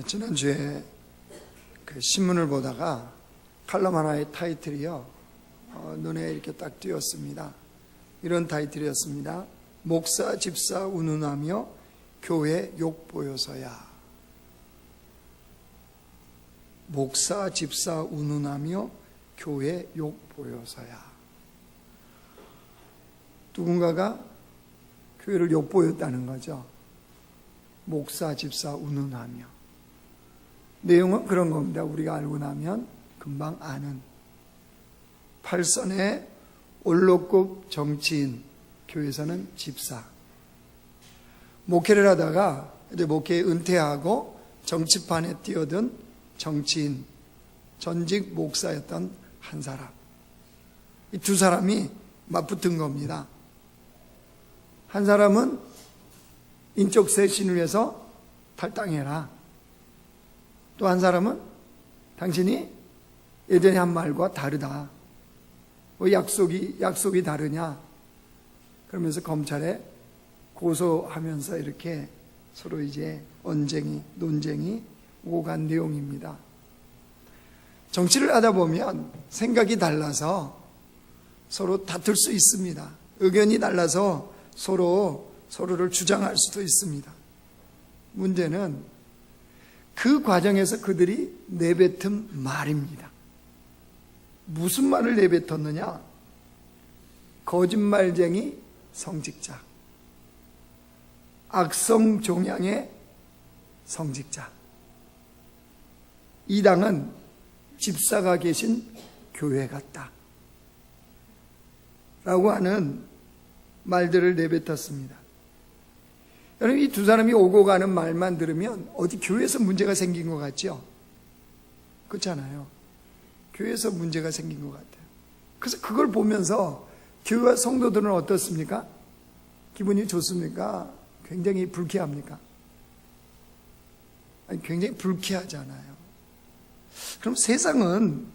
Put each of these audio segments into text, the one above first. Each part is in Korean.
지난주에 신문을 보다가 칼럼 하나의 타이틀이요, 눈에 이렇게 딱 띄었습니다. 이런 타이틀이었습니다. 목사 집사 운운하며 교회 욕 보여서야. 목사 집사 운운하며 교회 욕 보여서야. 누군가가 교회를 욕 보였다는 거죠. 목사 집사 운운하며. 내용은 그런 겁니다. 우리가 알고 나면 금방 아는. 팔선의 원로급 정치인, 교회에서는 집사. 목회를 하다가 이제 목회 은퇴하고 정치판에 뛰어든 정치인, 전직 목사였던 한 사람. 이 두 사람이 맞붙은 겁니다. 한 사람은 인적 쇄신을 위해서 탈당해라. 또 한 사람은 당신이 예전에 한 말과 다르다. 왜 약속이 다르냐? 그러면서 검찰에 고소하면서 이렇게 서로 이제 논쟁이 오고 간 내용입니다. 정치를 하다 보면 생각이 달라서 서로 다툴 수 있습니다. 의견이 달라서 서로를 주장할 수도 있습니다. 문제는 그 과정에서 그들이 내뱉은 말입니다. 무슨 말을 내뱉었느냐? 거짓말쟁이 성직자, 악성 종양의 성직자. 이 당은 집사가 계신 교회 같다 라고 하는 말들을 내뱉었습니다. 여러분, 이 두 사람이 오고 가는 말만 들으면 어디 교회에서 문제가 생긴 것 같죠? 그렇잖아요. 교회에서 문제가 생긴 것 같아요. 그래서 그걸 보면서 교회와 성도들은 어떻습니까? 기분이 좋습니까? 굉장히 불쾌합니까? 아니, 굉장히 불쾌하잖아요. 그럼 세상은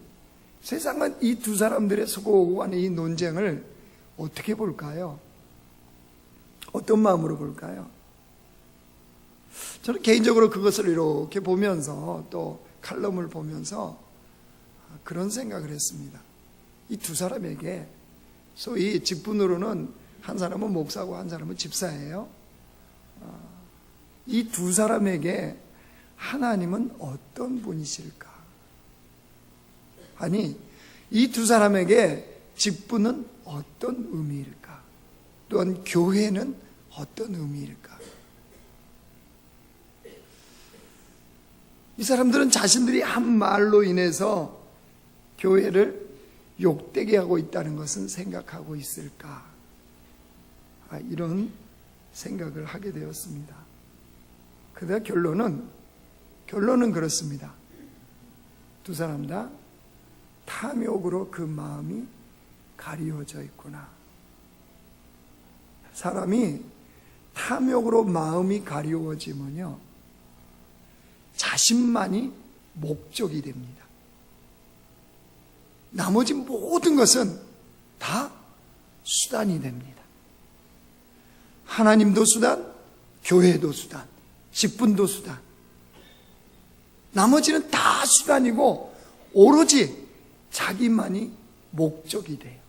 이 두 사람들의 서고 가는 이 논쟁을 어떻게 볼까요? 어떤 마음으로 볼까요? 저는 개인적으로 그것을 이렇게 보면서 또 칼럼을 보면서 그런 생각을 했습니다. 이 두 사람에게 소위 직분으로는 한 사람은 목사고 한 사람은 집사예요. 이 두 사람에게 하나님은 어떤 분이실까? 아니, 이 두 사람에게 직분은 어떤 의미일까? 또한 교회는 어떤 의미일까? 이 사람들은 자신들이 한 말로 인해서 교회를 욕되게 하고 있다는 것은 생각하고 있을까? 이런 생각을 하게 되었습니다. 그러다 결론은 그렇습니다. 두 사람 다 탐욕으로 그 마음이 가리워져 있구나. 사람이 탐욕으로 마음이 가리워지면요, 자신만이 목적이 됩니다. 나머지 모든 것은 다 수단이 됩니다. 하나님도 수단, 교회도 수단, 직분도 수단. 나머지는 다 수단이고 오로지 자기만이 목적이 돼요.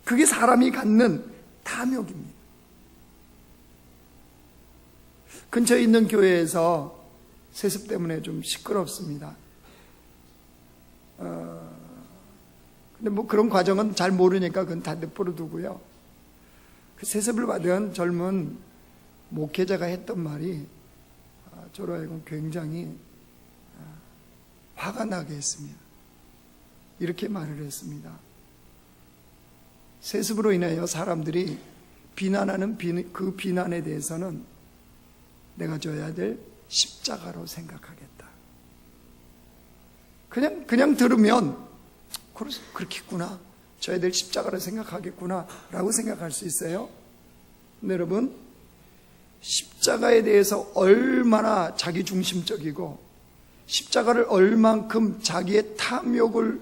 그게 사람이 갖는 탐욕입니다. 근처에 있는 교회에서 세습 때문에 좀 시끄럽습니다. 근데 뭐 그런 과정은 잘 모르니까 그건 다 내버려 두고요. 그 세습을 받은 젊은 목회자가 했던 말이 저로 하여금 굉장히 화가 나게 했습니다. 이렇게 말을 했습니다. 세습으로 인하여 사람들이 비난하는 그 비난에 대해서는 내가 져야 될 십자가로 생각하겠다. 그냥 들으면 그렇겠구나, 져야 될 십자가로 생각하겠구나 라고 생각할 수 있어요. 근데 여러분, 십자가에 대해서 얼마나 자기중심적이고 십자가를 얼만큼 자기의 탐욕을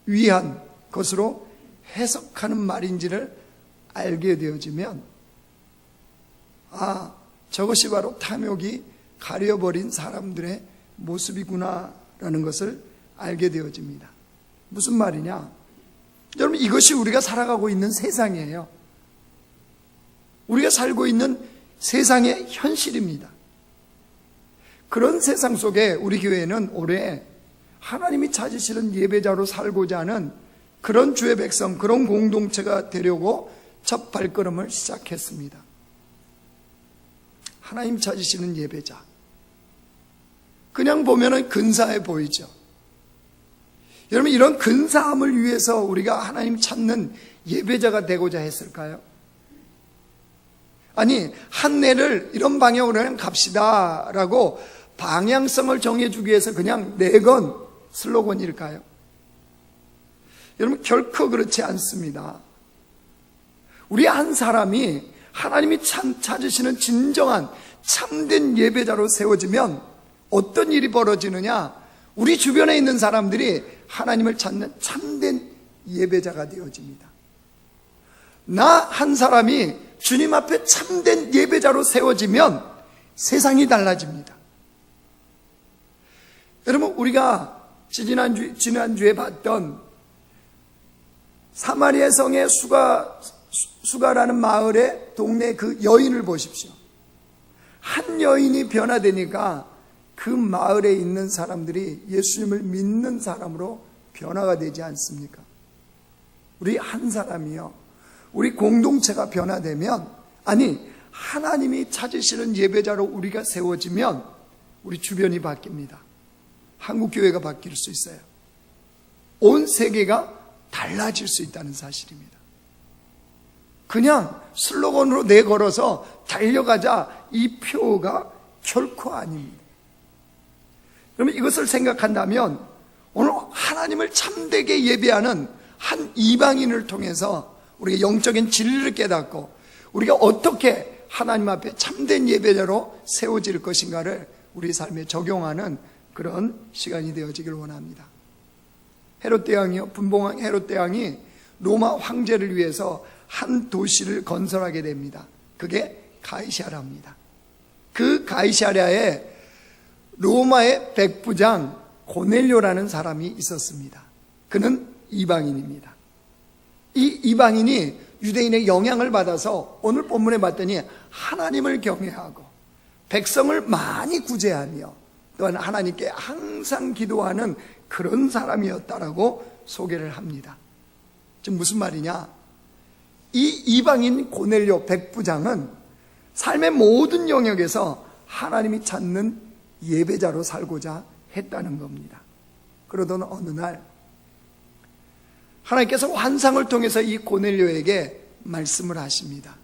위한 것으로 해석하는 말인지를 알게 되어지면, 저것이 바로 탐욕이 가려버린 사람들의 모습이구나라는 것을 알게 되어집니다. 무슨 말이냐? 여러분, 이것이 우리가 살아가고 있는 세상이에요. 우리가 살고 있는 세상의 현실입니다. 그런 세상 속에 우리 교회는 올해 하나님이 찾으시는 예배자로 살고자 하는 그런 주의 백성, 그런 공동체가 되려고 첫 발걸음을 시작했습니다. 하나님 찾으시는 예배자. 그냥 보면은 근사해 보이죠. 여러분, 이런 근사함을 위해서 우리가 하나님 찾는 예배자가 되고자 했을까요? 아니, 한 해를 이런 방향으로 그냥 갑시다라고 방향성을 정해주기 위해서 그냥 내건 슬로건일까요? 여러분, 결코 그렇지 않습니다. 우리 한 사람이 하나님이 찾으시는 진정한 참된 예배자로 세워지면 어떤 일이 벌어지느냐? 우리 주변에 있는 사람들이 하나님을 찾는 참된 예배자가 되어집니다. 나 한 사람이 주님 앞에 참된 예배자로 세워지면 세상이 달라집니다. 여러분, 우리가 지난주에 봤던 사마리아 성의 수가라는 마을의 동네 그 여인을 보십시오. 한 여인이 변화되니까 그 마을에 있는 사람들이 예수님을 믿는 사람으로 변화가 되지 않습니까? 우리 한 사람이요, 우리 공동체가 변화되면, 아니 하나님이 찾으시는 예배자로 우리가 세워지면 우리 주변이 바뀝니다. 한국교회가 바뀔 수 있어요. 온 세계가 달라질 수 있다는 사실입니다. 그냥 슬로건으로 내걸어서 달려가자, 이 표가 결코 아닙니다. 그러면 이것을 생각한다면 오늘 하나님을 참되게 예배하는 한 이방인을 통해서 우리가 영적인 진리를 깨닫고 우리가 어떻게 하나님 앞에 참된 예배자로 세워질 것인가를 우리 삶에 적용하는 그런 시간이 되어지길 원합니다. 헤롯 대왕이요, 분봉왕 헤롯 대왕이 로마 황제를 위해서 한 도시를 건설하게 됩니다. 그게 가이사랴입니다. 그 가이사랴에 로마의 백부장 고넬료라는 사람이 있었습니다. 그는 이방인입니다. 이 이방인이 유대인의 영향을 받아서 오늘 본문에 봤더니 하나님을 경외하고 백성을 많이 구제하며 또한 하나님께 항상 기도하는 그런 사람이었다라고 소개를 합니다. 지금 무슨 말이냐? 이 이방인 고넬료 백부장은 삶의 모든 영역에서 하나님이 찾는 예배자로 살고자 했다는 겁니다. 그러던 어느 날 하나님께서 환상을 통해서 이 고넬료에게 말씀을 하십니다.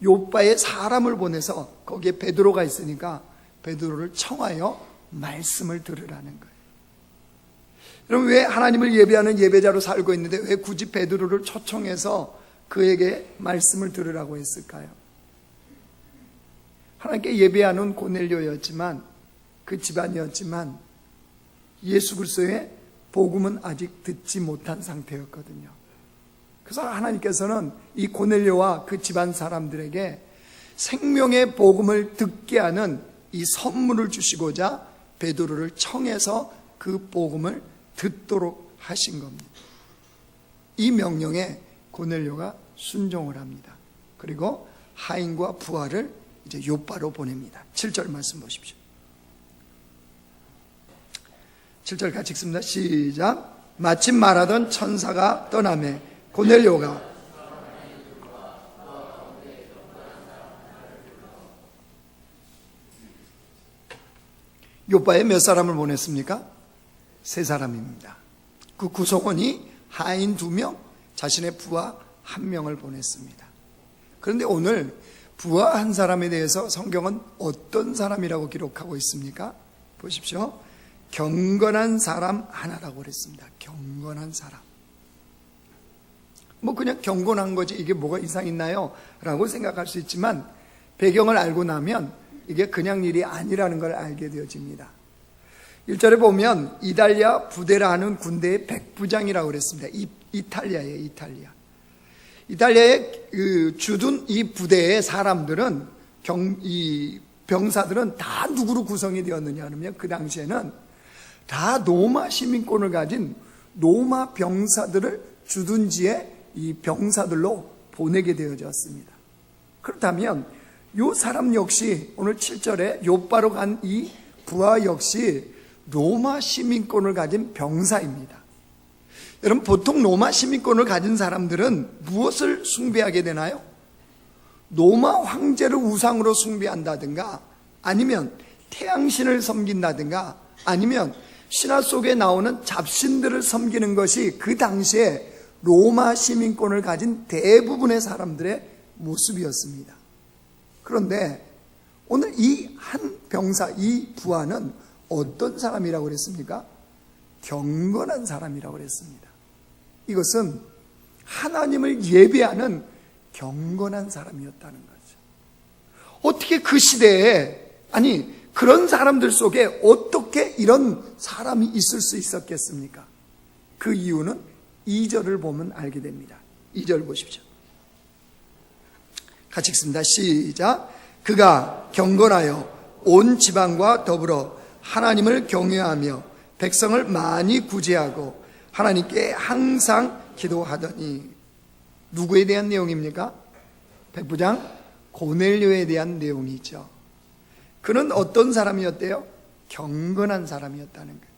요빠에 사람을 보내서 거기에 베드로가 있으니까 베드로를 청하여 말씀을 들으라는 거예요. 여러분, 왜 하나님을 예배하는 예배자로 살고 있는데 왜 굳이 베드로를 초청해서 그에게 말씀을 들으라고 했을까요? 하나님께 예배하는 고넬료였지만, 그 집안이었지만 예수 그리스도의 복음은 아직 듣지 못한 상태였거든요. 그래서 하나님께서는 이 고넬료와 그 집안 사람들에게 생명의 복음을 듣게 하는 이 선물을 주시고자 베드로를 청해서 그 복음을 듣도록 하신 겁니다. 이 명령에 고넬료가 순종을 합니다. 그리고 하인과 부하를 이제 요빠로 보냅니다. 7절 말씀 보십시오. 7절 같이 읽습니다. 시작. 마침 말하던 천사가 떠나매 고넬료가 요빠에 몇 사람을 보냈습니까? 3사람입니다. 그 구성원이 하인 2명, 자신의 부하 1명을 보냈습니다. 그런데 오늘 부하 한 사람에 대해서 성경은 어떤 사람이라고 기록하고 있습니까? 보십시오. 경건한 사람 하나라고 그랬습니다. 경건한 사람. 뭐 그냥 경건한 거지 이게 뭐가 이상 있나요? 라고 생각할 수 있지만 배경을 알고 나면 이게 그냥 일이 아니라는 걸 알게 되어집니다. 1절에 보면 이달리아 부데라 하는 군대의 백부장이라고 그랬습니다. 이탈리아예요. 이탈리아에 주둔 이 부대의 사람들은 이 병사들은 다 누구로 구성이 되었느냐 하면 그 당시에는 다 로마 시민권을 가진 로마 병사들을 주둔지에 이 병사들로 보내게 되어졌습니다. 그렇다면 이 사람 역시 오늘 7절에 욥바로 간 이 부하 역시 로마 시민권을 가진 병사입니다. 여러분, 보통 로마 시민권을 가진 사람들은 무엇을 숭배하게 되나요? 로마 황제를 우상으로 숭배한다든가, 아니면 태양신을 섬긴다든가, 아니면 신화 속에 나오는 잡신들을 섬기는 것이 그 당시에 로마 시민권을 가진 대부분의 사람들의 모습이었습니다. 그런데 오늘 이 한 병사, 이 부하는 어떤 사람이라고 그랬습니까? 경건한 사람이라고 그랬습니다. 이것은 하나님을 예배하는 경건한 사람이었다는 거죠. 어떻게 그 시대에, 아니 그런 사람들 속에 어떻게 이런 사람이 있을 수 있었겠습니까? 그 이유는 2절을 보면 알게 됩니다. 2절 보십시오. 같이 읽습니다. 시작. 그가 경건하여 온 지방과 더불어 하나님을 경외하며 백성을 많이 구제하고 하나님께 항상 기도하더니. 누구에 대한 내용입니까? 백부장 고넬료에 대한 내용이죠. 그는 어떤 사람이었대요? 경건한 사람이었다는 거예요.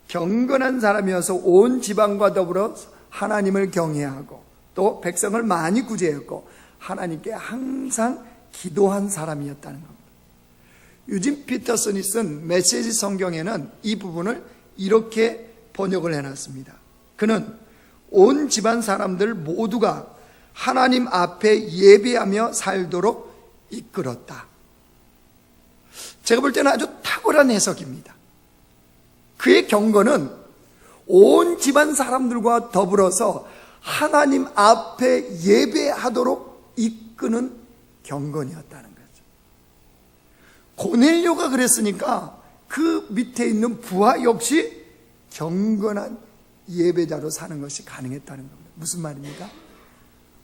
경건한 사람이어서 온 지방과 더불어 하나님을 경외하고 또 백성을 많이 구제했고 하나님께 항상 기도한 사람이었다는 겁니다. 유진 피터슨이 쓴 메시지 성경에는 이 부분을 이렇게 번역을 해놨습니다. 그는 온 집안 사람들 모두가 하나님 앞에 예배하며 살도록 이끌었다. 제가 볼 때는 아주 탁월한 해석입니다. 그의 경건은 온 집안 사람들과 더불어서 하나님 앞에 예배하도록 이끄는 경건이었다는 거죠. 고넬료가 그랬으니까 그 밑에 있는 부하 역시 경건한 예배자로 사는 것이 가능했다는 겁니다. 무슨 말입니까?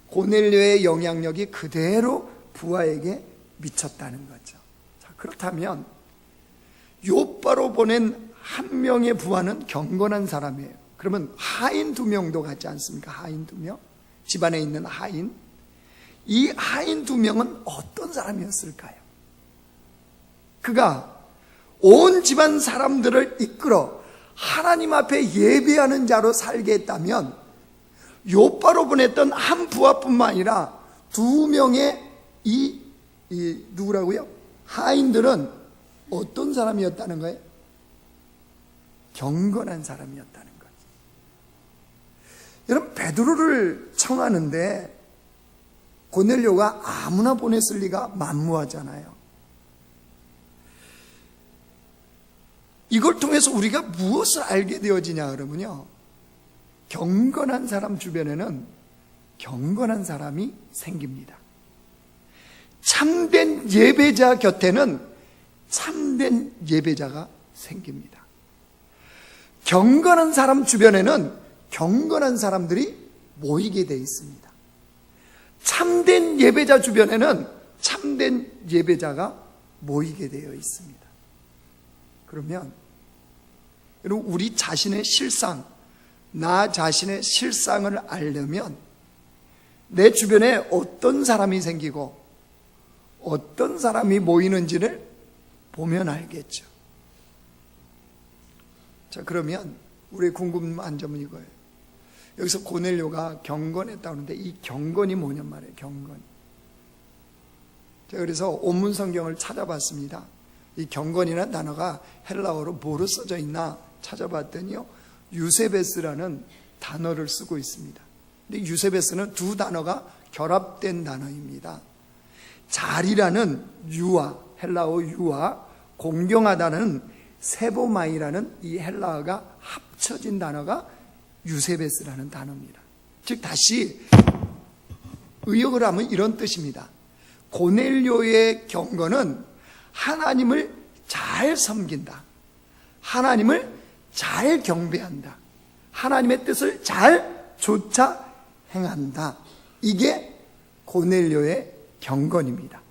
고넬료의 영향력이 그대로 부하에게 미쳤다는 거죠. 자, 그렇다면 욥바로 보낸 한 명의 부하는 경건한 사람이에요. 그러면 하인 2명도 같지 않습니까? 하인 2명, 집안에 있는 하인. 이 하인 2명은 어떤 사람이었을까요? 그가 온 집안 사람들을 이끌어 하나님 앞에 예배하는 자로 살게 했다면 욥바로 보냈던 한 부하뿐만 아니라 2명의 누구라고요? 하인들은 어떤 사람이었다는 거예요? 경건한 사람이었다는 거죠. 여러분, 베드로를 청하는데 고넬료가 아무나 보냈을 리가 만무하잖아요. 이걸 통해서 우리가 무엇을 알게 되어지냐 그러면요, 경건한 사람 주변에는 경건한 사람이 생깁니다. 참된 예배자 곁에는 참된 예배자가 생깁니다. 경건한 사람 주변에는 경건한 사람들이 모이게 되어 있습니다. 참된 예배자 주변에는 참된 예배자가 모이게 되어 있습니다. 그러면 여러분, 우리 자신의 실상, 나 자신의 실상을 알려면 내 주변에 어떤 사람이 생기고 어떤 사람이 모이는지를 보면 알겠죠. 자, 그러면 우리의 궁금한 점은 이거예요. 여기서 고넬료가 경건했다고 하는데 이 경건이 뭐냔 말이에요. 경건. 제가 그래서 온문 성경을 찾아봤습니다. 이 경건이라는 단어가 헬라어로 뭐로 써져 있나 찾아봤더니요, 유세베스라는 단어를 쓰고 있습니다. 근데 유세베스는 2 단어가 결합된 단어입니다. 잘이라는 유와, 헬라어 유와 공경하다는 세보마이라는 이 헬라어가 합쳐진 단어가 유세베스라는 단어입니다. 즉 다시 의역을 하면 이런 뜻입니다. 고넬료의 경건은 하나님을 잘 섬긴다, 하나님을 잘 경배한다, 하나님의 뜻을 잘 쫓아 행한다. 이게 고넬료의 경건입니다.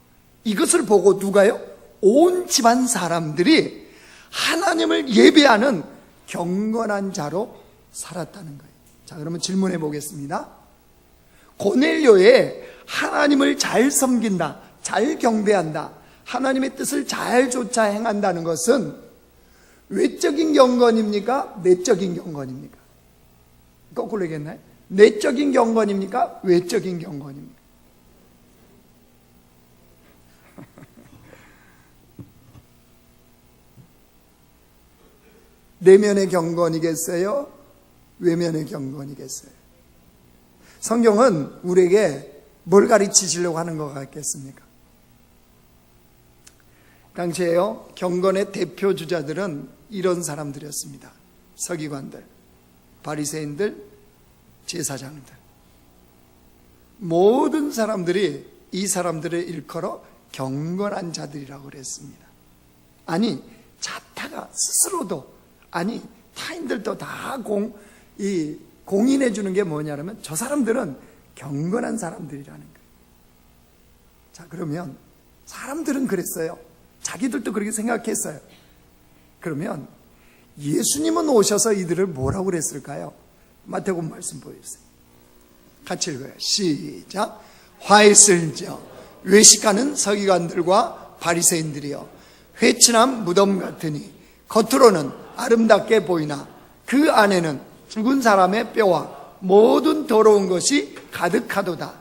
이것을 보고 누가요? 온 집안 사람들이 하나님을 예배하는 경건한 자로 살았다는 거예요. 자, 그러면 질문해 보겠습니다. 고넬료에 하나님을 잘 섬긴다, 잘 경배한다, 하나님의 뜻을 잘 쫓아 행한다는 것은 외적인 경건입니까? 내적인 경건입니까? 거꾸로 얘기했나요? 내적인 경건입니까? 외적인 경건입니까? 내면의 경건이겠어요? 외면의 경건이겠어요? 성경은 우리에게 뭘 가르치시려고 하는 것 같겠습니까? 당시에요, 경건의 대표 주자들은 이런 사람들이었습니다. 서기관들, 바리새인들, 제사장들. 모든 사람들이 이 사람들을 일컬어 경건한 자들이라고 그랬습니다. 아니, 자타가 스스로도, 아니 타인들도 다 공인해 주는 게 뭐냐면 저 사람들은 경건한 사람들이라는 거예요. 자, 그러면 사람들은 그랬어요. 자기들도 그렇게 생각했어요. 그러면 예수님은 오셔서 이들을 뭐라고 그랬을까요? 마태복음 말씀 보여주세요. 같이 읽어요. 시작. 화했을지어 외식하는 서기관들과 바리새인들이여, 회친한 무덤 같으니 겉으로는 아름답게 보이나 그 안에는 죽은 사람의 뼈와 모든 더러운 것이 가득하도다.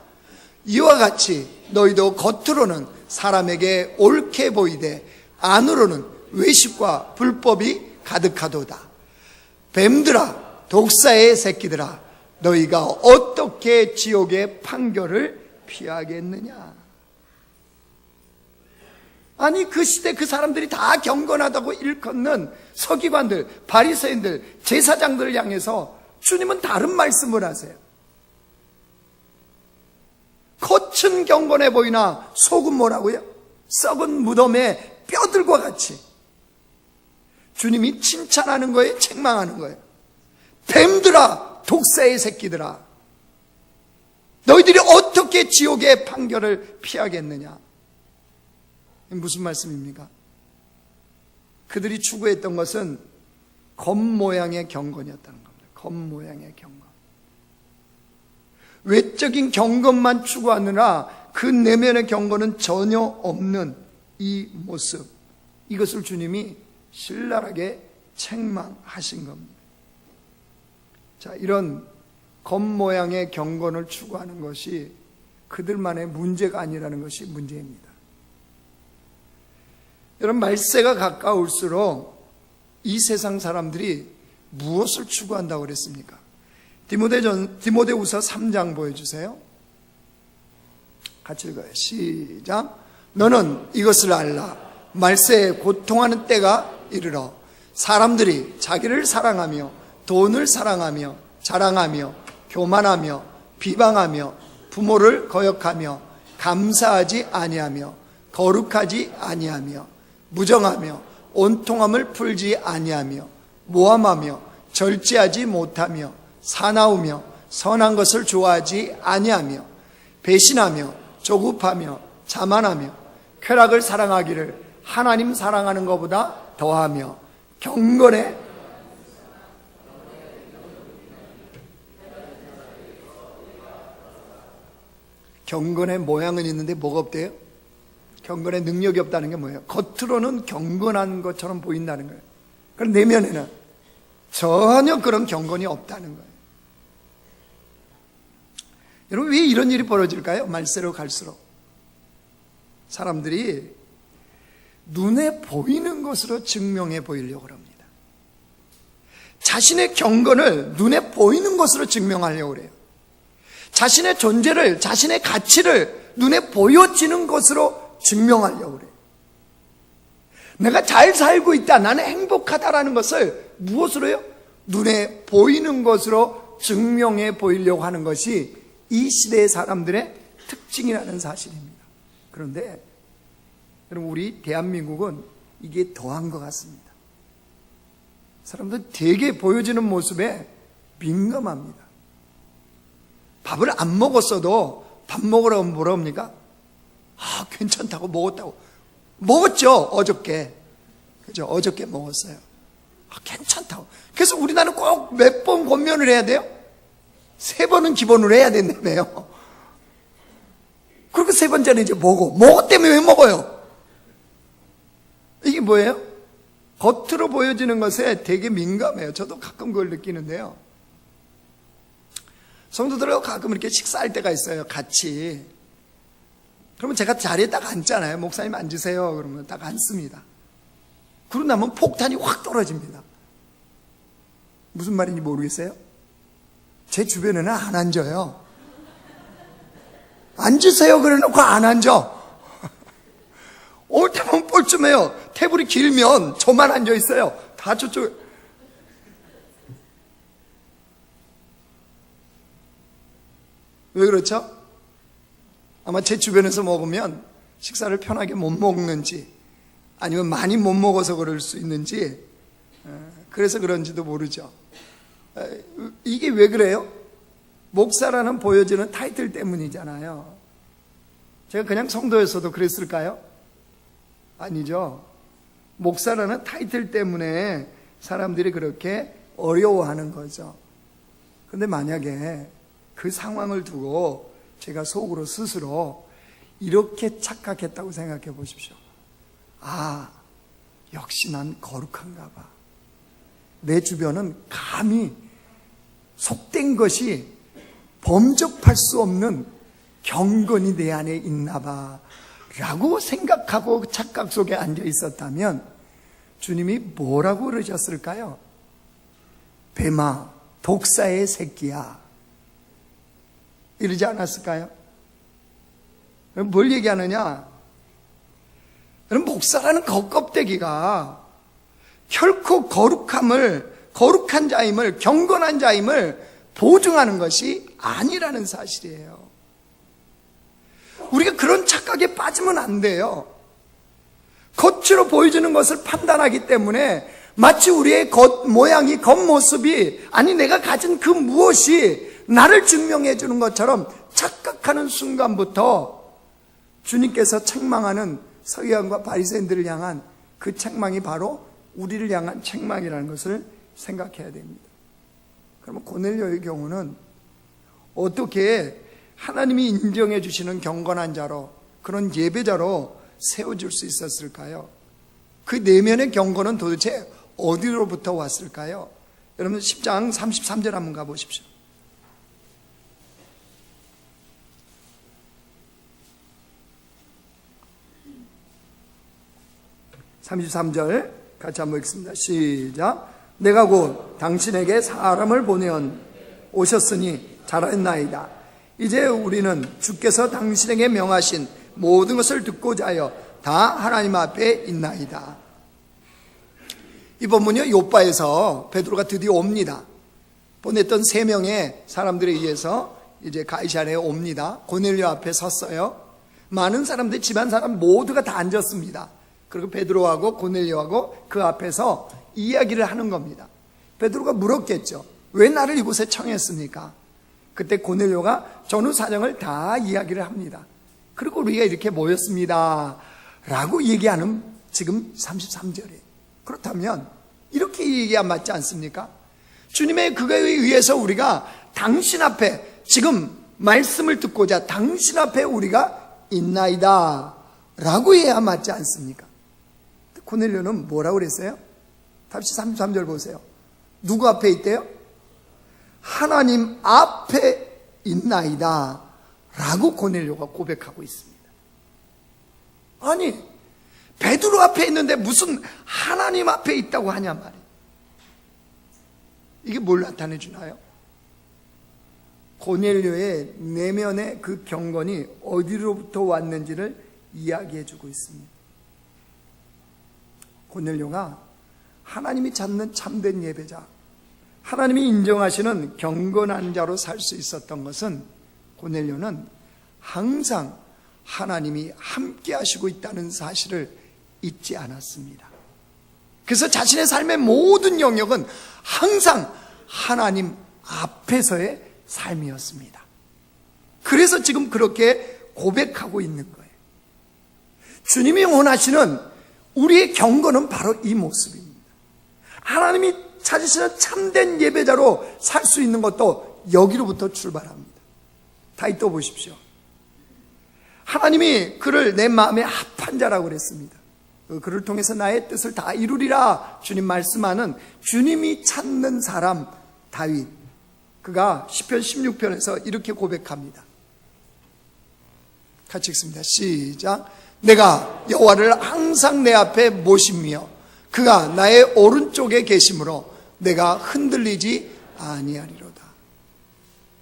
이와 같이 너희도 겉으로는 사람에게 옳게 보이되 안으로는 외식과 불법이 가득하도다. 뱀들아, 독사의 새끼들아, 너희가 어떻게 지옥의 판결을 피하겠느냐. 아니, 그 시대 그 사람들이 다 경건하다고 일컫는 서기관들, 바리새인들, 제사장들을 향해서 주님은 다른 말씀을 하세요. 겉은 경건해 보이나 속은 뭐라고요? 썩은 무덤의 뼈들과 같이. 주님이 칭찬하는 거예요? 책망하는 거예요? 뱀들아, 독사의 새끼들아, 너희들이 어떻게 지옥의 판결을 피하겠느냐. 무슨 말씀입니까? 그들이 추구했던 것은 겉모양의 경건이었다는 겁니다. 겉모양의 경건. 외적인 경건만 추구하느라 그 내면의 경건은 전혀 없는 이 모습, 이것을 주님이 신랄하게 책망하신 겁니다. 자, 이런 겉모양의 경건을 추구하는 것이 그들만의 문제가 아니라는 것이 문제입니다. 여러분, 말세가 가까울수록 이 세상 사람들이 무엇을 추구한다고 그랬습니까? 디모데후서 3장 보여주세요. 같이 읽어요. 시작. 너는 이것을 알라. 말세에 고통하는 때가 이르러 사람들이 자기를 사랑하며 돈을 사랑하며 자랑하며 교만하며 비방하며 부모를 거역하며 감사하지 아니하며 거룩하지 아니하며 무정하며 온통함을 풀지 아니하며 모함하며 절제하지 못하며 사나우며 선한 것을 좋아하지 아니하며 배신하며 조급하며 자만하며 쾌락을 사랑하기를 하나님 사랑하는 것보다 더하며 경건에 모양은 있는데 뭐가 없대요? 경건의 능력이 없다는 게 뭐예요? 겉으로는 경건한 것처럼 보인다는 거예요. 그럼 내면에는 전혀 그런 경건이 없다는 거예요. 여러분, 왜 이런 일이 벌어질까요? 말세로 갈수록 사람들이 눈에 보이는 것으로 증명해 보이려고 합니다. 자신의 경건을 눈에 보이는 것으로 증명하려고 그래요. 자신의 존재를, 자신의 가치를 눈에 보여지는 것으로 증명하려고 그래요. 내가 잘 살고 있다, 나는 행복하다라는 것을 무엇으로요? 눈에 보이는 것으로 증명해 보이려고 하는 것이 이 시대의 사람들의 특징이라는 사실입니다. 그런데 여러분, 우리 대한민국은 이게 더한 것 같습니다. 사람들 되게 보여지는 모습에 민감합니다. 밥을 안 먹었어도 밥 먹으라고 뭐라 합니까? 괜찮다고 먹었다고. 먹었죠, 어저께. 그죠? 어저께 먹었어요. 괜찮다고. 그래서 우리나라는 꼭 몇 번 권면을 해야 돼요? 3번은 기본으로 해야 된다며요. 그리고 3번째는 이제 먹었다며 왜 먹어요? 이게 뭐예요? 겉으로 보여지는 것에 되게 민감해요. 저도 가끔 그걸 느끼는데요. 성도들하고 가끔 이렇게 식사할 때가 있어요, 같이. 그러면 제가 자리에 딱 앉잖아요. 목사님 앉으세요. 그러면 딱 앉습니다. 그러고 나면 폭탄이 확 떨어집니다. 무슨 말인지 모르겠어요? 제 주변에는 안 앉아요. 앉으세요 그래놓고 안 앉아. 올 때면 뻘쭘해요. 테이블이 길면 저만 앉아있어요. 다 저쪽에. 왜 그렇죠? 아마 제 주변에서 먹으면 식사를 편하게 못 먹는지, 아니면 많이 못 먹어서 그럴 수 있는지, 그래서 그런지도 모르죠. 이게 왜 그래요? 목사라는 보여지는 타이틀 때문이잖아요. 제가 그냥 성도였어도 그랬을까요? 아니죠. 목사라는 타이틀 때문에 사람들이 그렇게 어려워하는 거죠. 그런데 만약에 그 상황을 두고 제가 속으로 스스로 이렇게 착각했다고 생각해 보십시오. 역시 난 거룩한가 봐. 내 주변은 감히 속된 것이 범접할 수 없는 경건이 내 안에 있나 봐 라고 생각하고 착각 속에 앉아 있었다면 주님이 뭐라고 그러셨을까요? 뱀아, 독사의 새끼야, 이러지 않았을까요? 뭘 얘기하느냐? 목사라는 겉껍데기가 결코 거룩한 자임을, 경건한 자임을 보증하는 것이 아니라는 사실이에요. 우리가 그런 착각에 빠지면 안 돼요. 겉으로 보여주는 것을 판단하기 때문에 마치 우리의 겉모양이, 겉모습이, 아니 내가 가진 그 무엇이 나를 증명해 주는 것처럼 착각하는 순간부터 주님께서 책망하는 서기관과 바리새인들을 향한 그 책망이 바로 우리를 향한 책망이라는 것을 생각해야 됩니다. 그러면 고넬료의 경우는 어떻게 하나님이 인정해 주시는 경건한 자로, 그런 예배자로 세워줄 수 있었을까요? 그 내면의 경건은 도대체 어디로부터 왔을까요? 여러분 10장 33절 한번 가보십시오. 33절 같이 한번 읽습니다. 시작. 내가 곧 당신에게 사람을 보내어 오셨으니 잘했나이다. 이제 우리는 주께서 당신에게 명하신 모든 것을 듣고자 하여 다 하나님 앞에 있나이다. 이 본문이 요빠에서 베드로가 드디어 옵니다. 보냈던 3명의 사람들에 의해서 이제 가이사랴에 옵니다. 고넬료 앞에 섰어요. 많은 사람들, 집안 사람 모두가 다 앉았습니다. 그리고 베드로하고 고넬료하고 그 앞에서 이야기를 하는 겁니다. 베드로가 물었겠죠. 왜 나를 이곳에 청했습니까? 그때 고넬료가 전후 사정을 다 이야기를 합니다. 그리고 우리가 이렇게 모였습니다 라고 얘기하는 지금 33절이에요. 그렇다면 이렇게 얘기가 맞지 않습니까? 주님의 그거에 의해서 우리가 당신 앞에 지금 말씀을 듣고자 당신 앞에 우리가 있나이다 라고 해야 맞지 않습니까? 고넬료는 뭐라고 그랬어요? 다시 33절 보세요. 누구 앞에 있대요? 하나님 앞에 있나이다 라고 고넬료가 고백하고 있습니다. 아니, 베드로 앞에 있는데 무슨 하나님 앞에 있다고 하냐 말이에요. 이게 뭘 나타내 주나요? 고넬료의 내면의 그 경건이 어디로부터 왔는지를 이야기해 주고 있습니다. 고넬료가 하나님이 찾는 참된 예배자, 하나님이 인정하시는 경건한 자로 살 수 있었던 것은 고넬료는 항상 하나님이 함께 하시고 있다는 사실을 잊지 않았습니다. 그래서 자신의 삶의 모든 영역은 항상 하나님 앞에서의 삶이었습니다. 그래서 지금 그렇게 고백하고 있는 거예요. 주님이 원하시는 우리의 경건은 바로 이 모습입니다. 하나님이 찾으시는 참된 예배자로 살 수 있는 것도 여기로부터 출발합니다. 다시 또 보십시오. 하나님이 그를 내 마음에 합한 자라고 그랬습니다. 그를 통해서 나의 뜻을 다 이루리라 주님 말씀하는 주님이 찾는 사람 다윗, 그가 시편 16편에서 이렇게 고백합니다. 같이 읽습니다. 시작. 내가 여호와를 항상 내 앞에 모시며 그가 나의 오른쪽에 계심으로 내가 흔들리지 아니하리로다.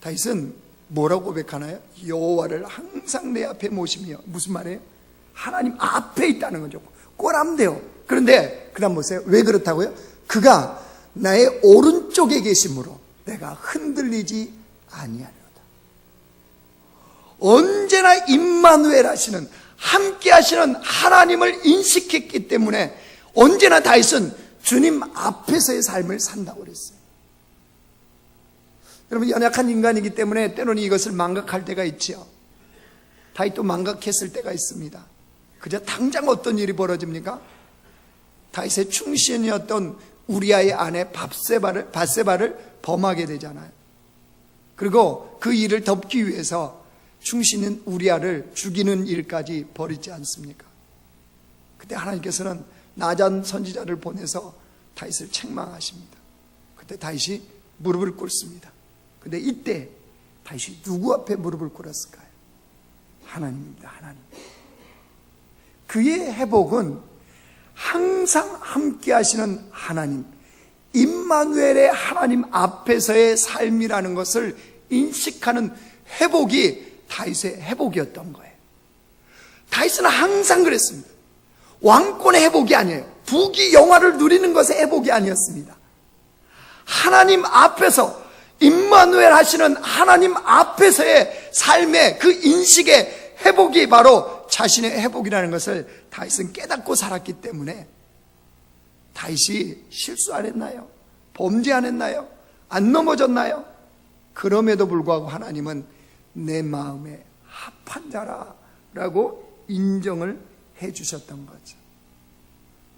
다윗은 뭐라고 고백하나요? 여호와를 항상 내 앞에 모시며. 무슨 말이에요? 하나님 앞에 있다는 거죠. 꼬람대요. 그런데 그 다음 보세요. 왜 그렇다고요? 그가 나의 오른쪽에 계심으로 내가 흔들리지 아니하리로다. 언제나 임마누엘 하시는, 함께 하시는 하나님을 인식했기 때문에 언제나 다윗은 주님 앞에서의 삶을 산다고 그랬어요. 여러분, 연약한 인간이기 때문에 때로는 이것을 망각할 때가 있지요. 다윗도 망각했을 때가 있습니다. 그저 당장 어떤 일이 벌어집니까? 다윗의 충신이었던 우리아의 아내 밧세바를 범하게 되잖아요. 그리고 그 일을 덮기 위해서 충신인 우리아를 죽이는 일까지 벌이지 않습니까? 그때 하나님께서는 나단 선지자를 보내서 다윗을 책망하십니다. 그때 다윗이 무릎을 꿇습니다. 근데 이때 다윗이 누구 앞에 무릎을 꿇었을까요? 하나님입니다. 하나님. 그의 회복은 항상 함께 하시는 하나님, 임마누엘의 하나님 앞에서의 삶이라는 것을 인식하는 회복이 다윗의 회복이었던 거예요. 다윗은 항상 그랬습니다. 왕권의 회복이 아니에요. 부귀 영화를 누리는 것의 회복이 아니었습니다. 하나님 앞에서, 임마누엘 하시는 하나님 앞에서의 삶의 그 인식의 회복이 바로 자신의 회복이라는 것을 다윗은 깨닫고 살았기 때문에 다윗이 실수 안 했나요? 범죄 안 했나요? 안 넘어졌나요? 그럼에도 불구하고 하나님은 내 마음에 합한 자라라고 인정을 해 주셨던 거죠.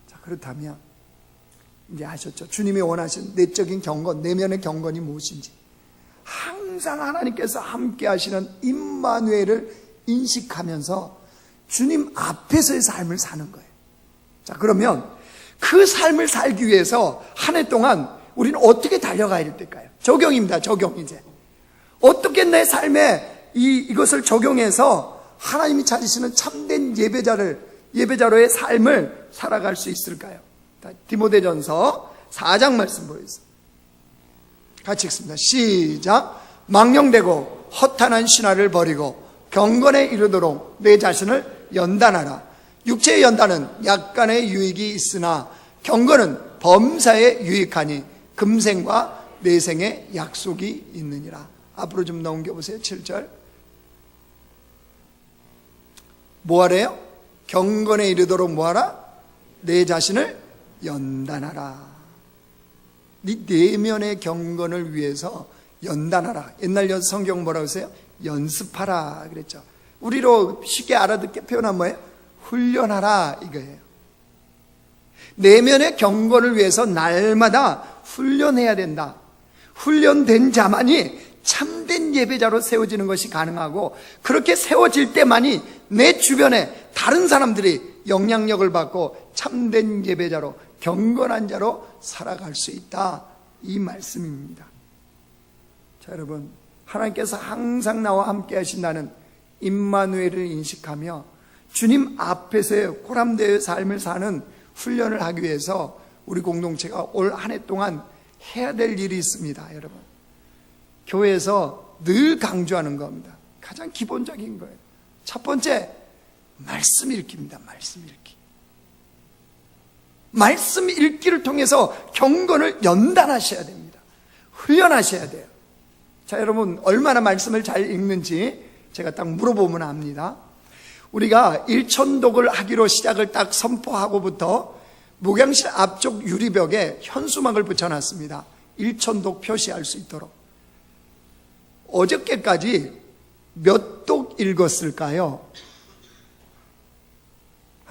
자, 그렇다면 이제 아셨죠? 주님이 원하신 내적인 경건, 내면의 경건이 무엇인지. 항상 하나님께서 함께 하시는 임마누엘을 인식하면서 주님 앞에서의 삶을 사는 거예요. 자, 그러면 그 삶을 살기 위해서 한 해 동안 우리는 어떻게 달려가야 될까요? 적용입니다. 적용. 이제 어떻게 내 삶에 이것을 적용해서 하나님이 찾으시는 참된 예배자로의 삶을 살아갈 수 있을까요? 디모데전서 4장 말씀 보여주세요. 같이 읽습니다. 시작. 망령되고 허탄한 신화를 버리고 경건에 이르도록 내 자신을 연단하라. 육체의 연단은 약간의 유익이 있으나 경건은 범사에 유익하니 금생과 내생의 약속이 있느니라. 앞으로 좀 넘겨보세요. 7절. 뭐하래요? 경건에 이르도록 뭐하라? 내 자신을 연단하라. 네 내면의 경건을 위해서 연단하라. 옛날 성경 뭐라고 했어요? 연습하라 그랬죠. 우리로 쉽게 알아듣게 표현한 뭐예요? 훈련하라 이거예요. 내면의 경건을 위해서 날마다 훈련해야 된다. 훈련된 자만이 참된 예배자로 세워지는 것이 가능하고, 그렇게 세워질 때만이 내 주변에 다른 사람들이 영향력을 받고 참된 예배자로, 경건한 자로 살아갈 수 있다, 이 말씀입니다. 자, 여러분, 하나님께서 항상 나와 함께 하신다는 임마누엘을 인식하며 주님 앞에서의 코람대의 삶을 사는 훈련을 하기 위해서 우리 공동체가 올 한 해 동안 해야 될 일이 있습니다. 여러분, 교회에서 늘 강조하는 겁니다. 가장 기본적인 거예요. 첫 번째, 말씀 읽기입니다. 말씀 읽기. 말씀 읽기를 통해서 경건을 연단하셔야 됩니다. 훈련하셔야 돼요. 자, 여러분, 얼마나 말씀을 잘 읽는지 제가 딱 물어보면 압니다. 우리가 일천독을 하기로 시작을 딱 선포하고부터 목양실 앞쪽 유리벽에 현수막을 붙여놨습니다. 일천독 표시할 수 있도록. 어저께까지 몇 독 읽었을까요?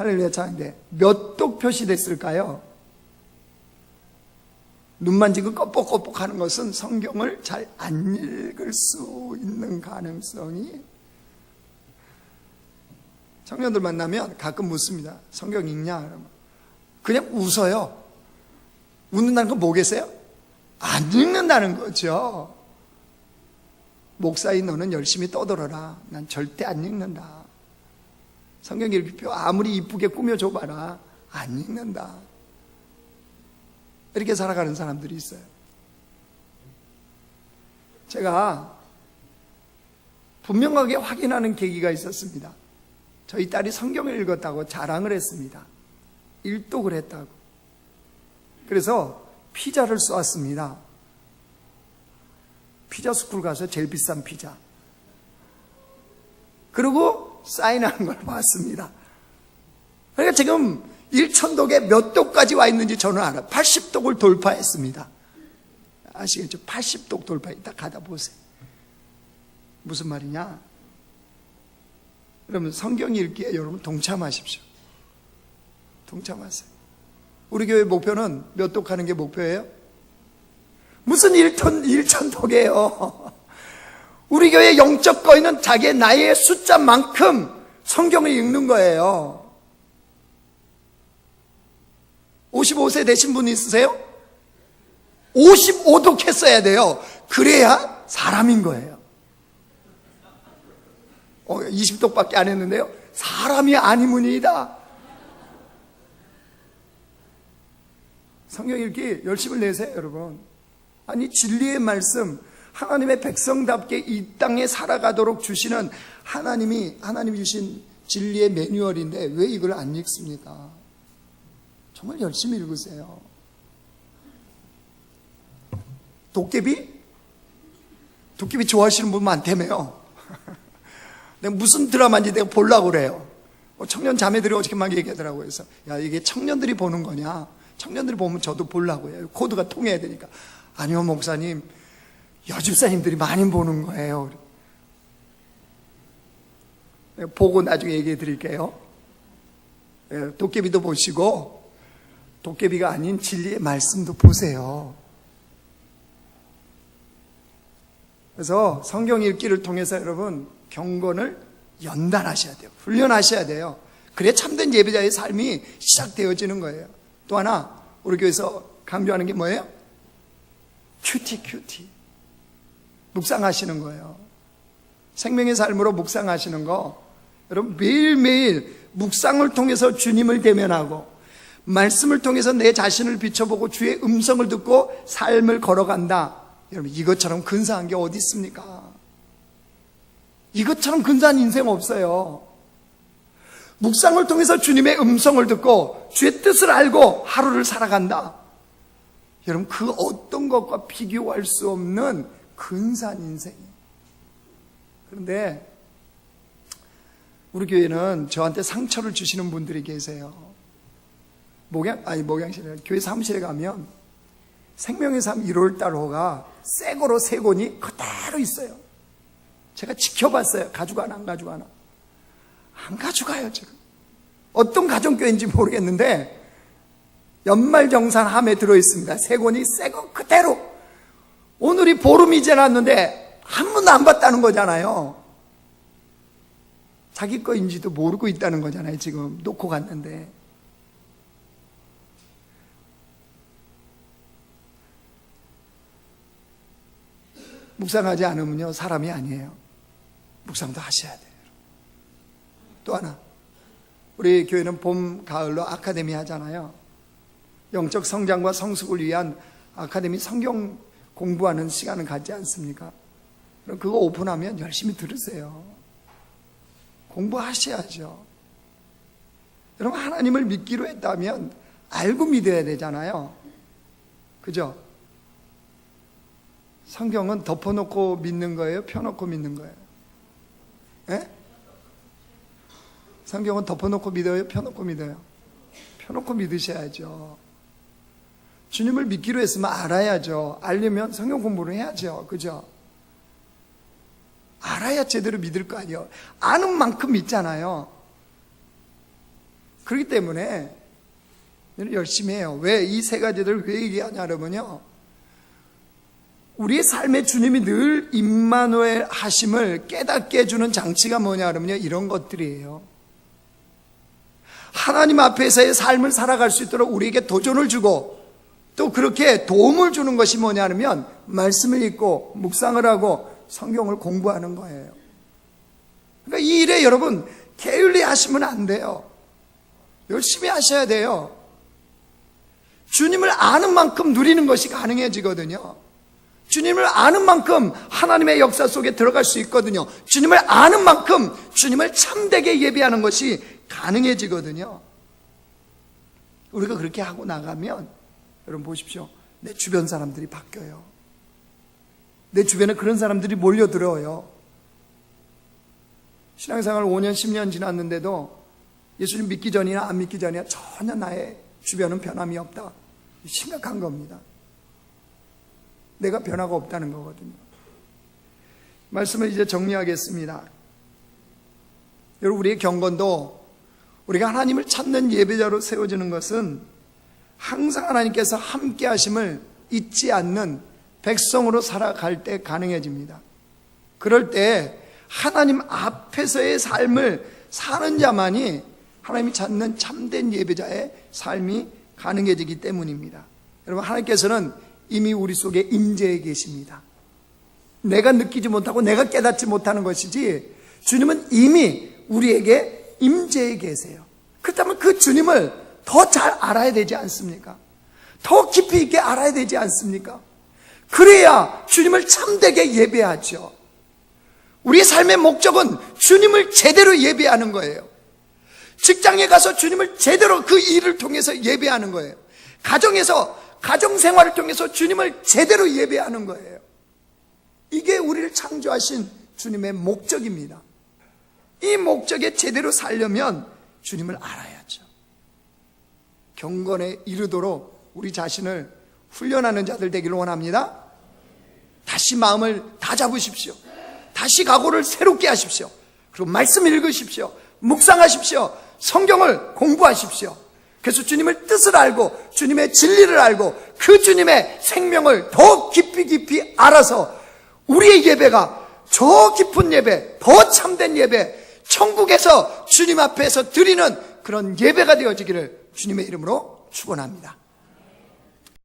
할렐루야 찬양대. 몇 독 표시됐을까요? 눈만 지금 껌뻑껌뻑 하는 것은 성경을 잘 안 읽을 수 있는 가능성이. 청년들 만나면 가끔 묻습니다. 성경 읽냐? 그러면 그냥 웃어요. 웃는다는 건 뭐겠어요? 안 읽는다는 거죠. 목사인 너는 열심히 떠들어라. 난 절대 안 읽는다. 성경 읽기표 아무리 이쁘게 꾸며줘봐라. 안 읽는다. 이렇게 살아가는 사람들이 있어요. 제가 분명하게 확인하는 계기가 있었습니다. 저희 딸이 성경을 읽었다고 자랑을 했습니다. 일독을 했다고. 그래서 피자를 쏘았습니다. 피자 스쿨 가서 제일 비싼 피자. 그리고 사인하는 걸 봤습니다. 그러니까 지금 1000독에 몇 독까지 와 있는지 저는 알아요. 80독을 돌파했습니다. 아시겠죠? 80독 돌파. 이따 가다 보세요. 무슨 말이냐? 그러면 성경 읽기에 여러분 동참하십시오. 동참하세요. 우리 교회 목표는 몇 독 하는 게 목표예요? 무슨 1000독이에요. 우리 교회 영적 거인은 자기의 나이의 숫자만큼 성경을 읽는 거예요. 55세 되신 분 있으세요? 55독 했어야 돼요. 그래야 사람인 거예요. 20독밖에 안 했는데요. 사람이 아니문이다. 성경 읽기 열심을 내세요, 여러분. 아니, 진리의 말씀, 하나님의 백성답게 이 땅에 살아가도록 주시는 하나님이 주신 진리의 매뉴얼인데 왜 이걸 안 읽습니까? 정말 열심히 읽으세요. 도깨비 좋아하시는 분 많다며요. 내가 무슨 드라마인지 내가 보려고 그래요. 청년 자매들이 어저께 막 얘기하더라고요. 그래서 야, 이게 청년들이 보는 거냐? 청년들이 보면 저도 보려고 해요. 코드가 통해야 되니까. 아니요, 목사님, 여집사님들이 많이 보는 거예요. 보고 나중에 얘기해 드릴게요. 도깨비도 보시고 도깨비가 아닌 진리의 말씀도 보세요. 그래서 성경 읽기를 통해서 여러분 경건을 연단하셔야 돼요. 훈련하셔야 돼요. 그래야 참된 예배자의 삶이 시작되어지는 거예요. 또 하나 우리 교회에서 강조하는 게 뭐예요? 큐티 묵상하시는 거예요. 생명의 삶으로 묵상하시는 거. 여러분 매일매일 묵상을 통해서 주님을 대면하고 말씀을 통해서 내 자신을 비춰보고 주의 음성을 듣고 삶을 걸어간다. 여러분 이것처럼 근사한 게 어디 있습니까? 이것처럼 근사한 인생 없어요. 묵상을 통해서 주님의 음성을 듣고 주의 뜻을 알고 하루를 살아간다. 여러분 그 어떤 것과 비교할 수 없는 근사한 인생이에요. 그런데 우리 교회는 저한테 상처를 주시는 분들이 계세요. 목양실에 교회 사무실에 가면 생명의 삶 1월달호가 새 거로 세 권이 그대로 있어요. 제가 지켜봤어요. 가져가나 안 가져가나. 안 가져가요 지금. 어떤 가정교회인지 모르겠는데 연말정산함에 들어있습니다. 세 권이 새 거 그대로. 오늘이 보름이 지났는데 한 번도 안 봤다는 거잖아요. 자기 거인지도 모르고 있다는 거잖아요. 지금 놓고 갔는데. 묵상하지 않으면요 사람이 아니에요. 묵상도 하셔야 돼요. 또 하나 우리 교회는 봄, 가을로 아카데미 하잖아요. 영적 성장과 성숙을 위한 아카데미 성경 공부하는 시간을 갖지 않습니까? 그럼 그거 오픈하면 열심히 들으세요. 공부하셔야죠. 여러분 하나님을 믿기로 했다면 알고 믿어야 되잖아요. 그죠? 성경은 덮어놓고 믿는 거예요? 펴놓고 믿는 거예요? 예? 성경은 덮어놓고 믿어요? 펴놓고 믿어요? 펴놓고 믿으셔야죠. 주님을 믿기로 했으면 알아야죠. 알려면 성경 공부를 해야죠. 그죠? 알아야 제대로 믿을 거 아니에요. 아는 만큼 믿잖아요. 그렇기 때문에 열심히 해요. 왜 이 세 가지를 왜 얘기하냐 그러면요, 우리의 삶에 주님이 늘 임마누엘 하심을 깨닫게 해주는 장치가 뭐냐 그러면요, 이런 것들이에요. 하나님 앞에서의 삶을 살아갈 수 있도록 우리에게 도전을 주고 또 그렇게 도움을 주는 것이 뭐냐 하면 말씀을 읽고 묵상을 하고 성경을 공부하는 거예요. 그러니까 이 일에 여러분 게을리 하시면 안 돼요. 열심히 하셔야 돼요. 주님을 아는 만큼 누리는 것이 가능해지거든요. 주님을 아는 만큼 하나님의 역사 속에 들어갈 수 있거든요. 주님을 아는 만큼 주님을 참되게 예배하는 것이 가능해지거든요. 우리가 그렇게 하고 나가면 여러분 보십시오. 내 주변 사람들이 바뀌어요. 내 주변에 그런 사람들이 몰려들어요. 신앙생활 5년, 10년 지났는데도 예수님 믿기 전이나 안 믿기 전이나 전혀 나의 주변은 변함이 없다. 심각한 겁니다. 내가 변화가 없다는 거거든요. 말씀을 이제 정리하겠습니다. 여러분, 우리의 경건도 우리가 하나님을 찾는 예배자로 세워지는 것은 항상 하나님께서 함께 하심을 잊지 않는 백성으로 살아갈 때 가능해집니다. 그럴 때 하나님 앞에서의 삶을 사는 자만이 하나님이 찾는 참된 예배자의 삶이 가능해지기 때문입니다. 여러분, 하나님께서는 이미 우리 속에 임재해 계십니다. 내가 느끼지 못하고 내가 깨닫지 못하는 것이지 주님은 이미 우리에게 임재해 계세요. 그렇다면 그 주님을 더 잘 알아야 되지 않습니까? 더 깊이 있게 알아야 되지 않습니까? 그래야 주님을 참되게 예배하죠. 우리의 삶의 목적은 주님을 제대로 예배하는 거예요. 직장에 가서 주님을 제대로 그 일을 통해서 예배하는 거예요. 가정에서 가정생활을 통해서 주님을 제대로 예배하는 거예요. 이게 우리를 창조하신 주님의 목적입니다. 이 목적에 제대로 살려면 주님을 알아야죠. 경건에 이르도록 우리 자신을 훈련하는 자들 되기를 원합니다. 다시 마음을 다 잡으십시오. 다시 각오를 새롭게 하십시오. 그리고 말씀 읽으십시오. 묵상하십시오. 성경을 공부하십시오. 그래서 주님의 뜻을 알고 주님의 진리를 알고 그 주님의 생명을 더 깊이 알아서 우리의 예배가 저 깊은 예배, 더 참된 예배, 천국에서 주님 앞에서 드리는 그런 예배가 되어지기를 주님의 이름으로 축원합니다.